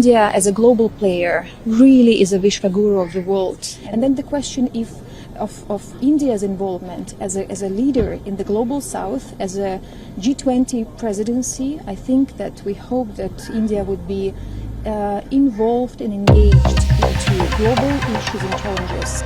India as a global player really is a Vishwaguru of the world. And then the question of India's involvement as a leader in the global south, as a G20 presidency, I think that we hope that India would be involved and engaged into global issues and challenges.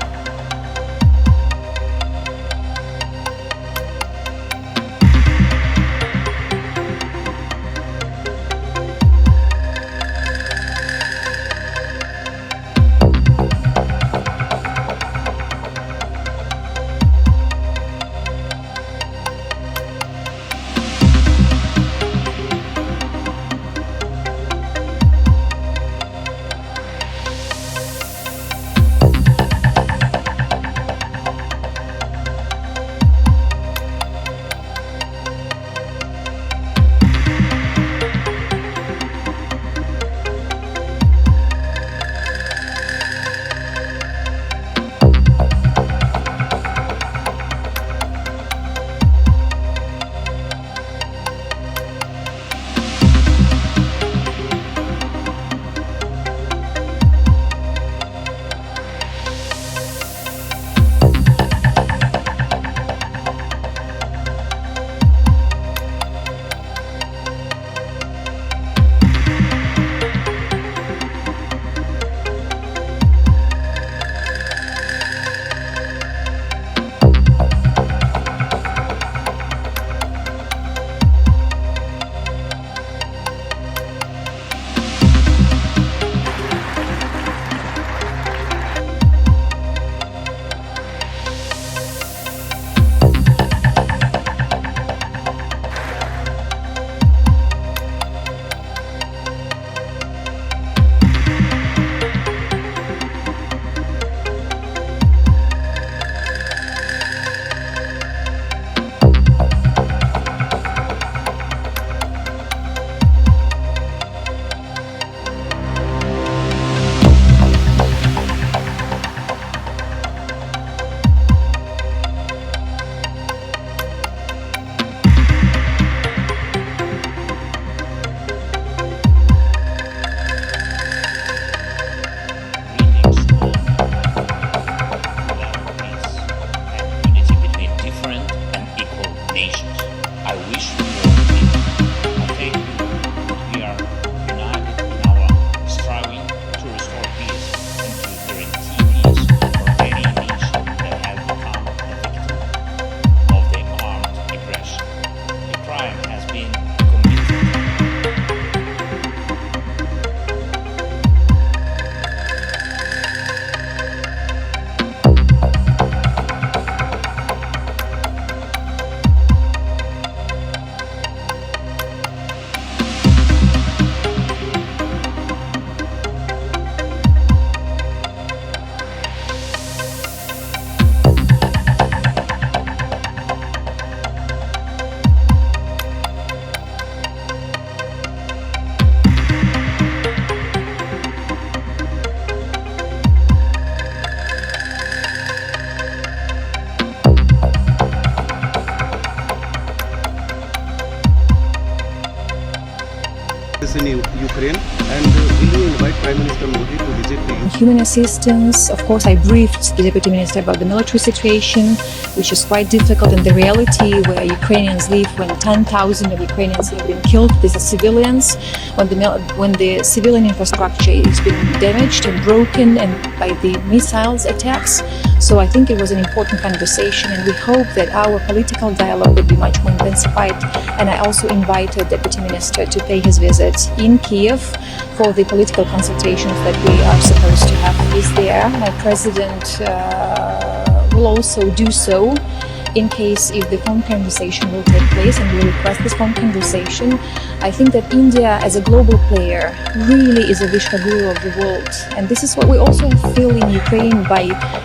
In Ukraine, and will you invite Prime Minister Modi to visit the human assistance? Of course, I briefed the Deputy Minister about the military situation, which is quite difficult, and the reality where Ukrainians live when 10,000 of Ukrainians have been killed. These are civilians. When the civilian infrastructure is being damaged and broken and by the missiles attacks. So I think it was an important conversation, and we hope that our political dialogue will be much more intensified. And I also invited the Deputy Minister to pay his visit in Kiev for the political consultations that we are supposed to have. He's there. My president will also do so in case if the phone conversation will take place, and we request this phone conversation. I think that India as a global player really is a Vishwaguru of the world, and this is what we also feel in Ukraine by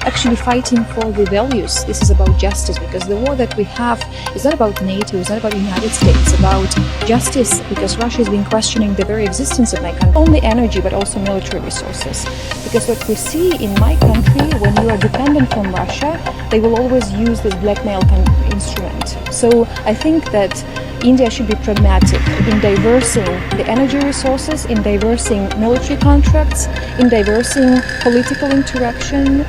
actually fighting for the values. This is about justice, because the war that we have is not about NATO, it's not about the United States, it's about justice, because Russia has been questioning the very existence of my country. Not only energy, but also military resources. Because what we see in my country, when you are dependent from Russia, they will always use this blackmail instrument. So I think that India should be pragmatic in diversing the energy resources, in diversing military contracts, in diversing political interaction,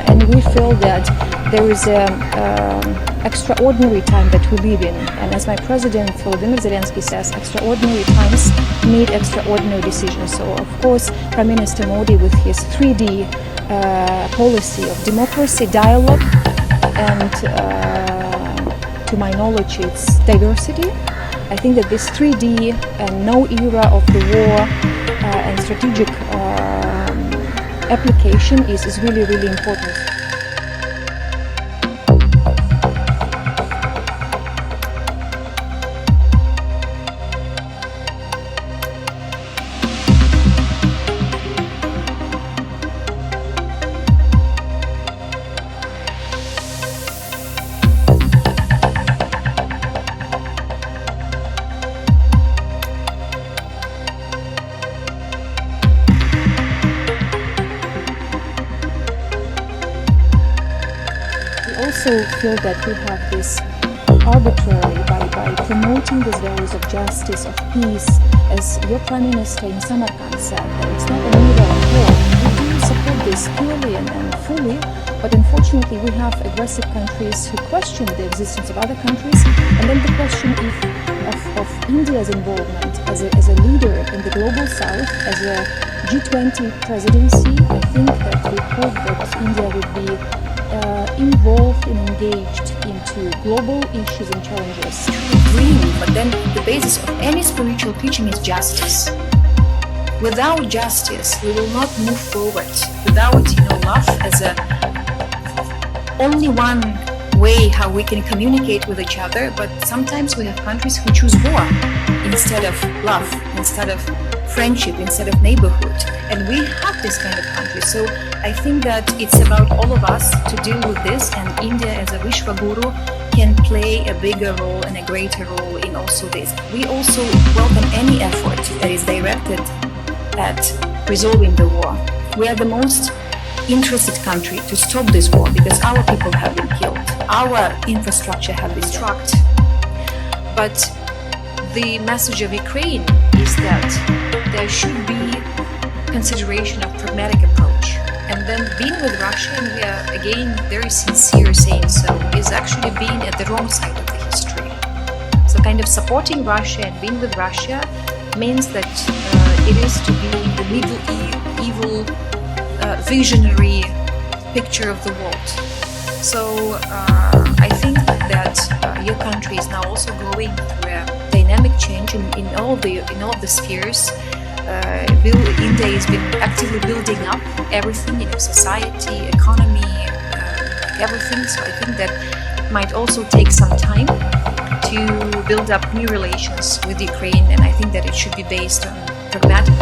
and we feel that there is an extraordinary time that we live in. And as my president, Volodymyr Zelenskyy, says, extraordinary times need extraordinary decisions. So, of course, Prime Minister Modi, with his 3D policy of democracy, dialogue, and to my knowledge, it's diversity. I think that this 3D and no era of the war and strategic application is really, really important. I also feel that we have this arbitrary, by promoting these values of justice, of peace, as your Prime Minister in Samarkand said, that it's not an era of war. We do support this purely and fully, but unfortunately we have aggressive countries who question the existence of other countries, and then the question of India's involvement as a leader in the global south, as a G20 presidency. I think that we hope that India would be involved and engaged into global issues and challenges. Dream, but then the basis of any spiritual teaching is justice. Without justice, we will not move forward. Without, love as a only one way how we can communicate with each other. But sometimes we have countries who choose war instead of love, instead of friendship, instead of neighborhood, and we have this kind of country. So I think that it's about all of us to deal with this, and India as a Vishwa Guru can play a bigger role and a greater role in also this. We also welcome any effort that is directed at resolving the war. We are the most interested country to stop this war because our people have been killed, our infrastructure has been struck. But the message of Ukraine is that there should be consideration of pragmatic approach. And then being with Russia, and we are again very sincere saying so, is actually being at the wrong side of the history. So kind of supporting Russia and being with Russia means that it is to be the middle evil visionary picture of the world. So I think that your country is now also going through a dynamic change in all of the spheres. India has been actively building up everything, society, economy, everything. So I think that it might also take some time to build up new relations with Ukraine, and I think that it should be based on pragmatic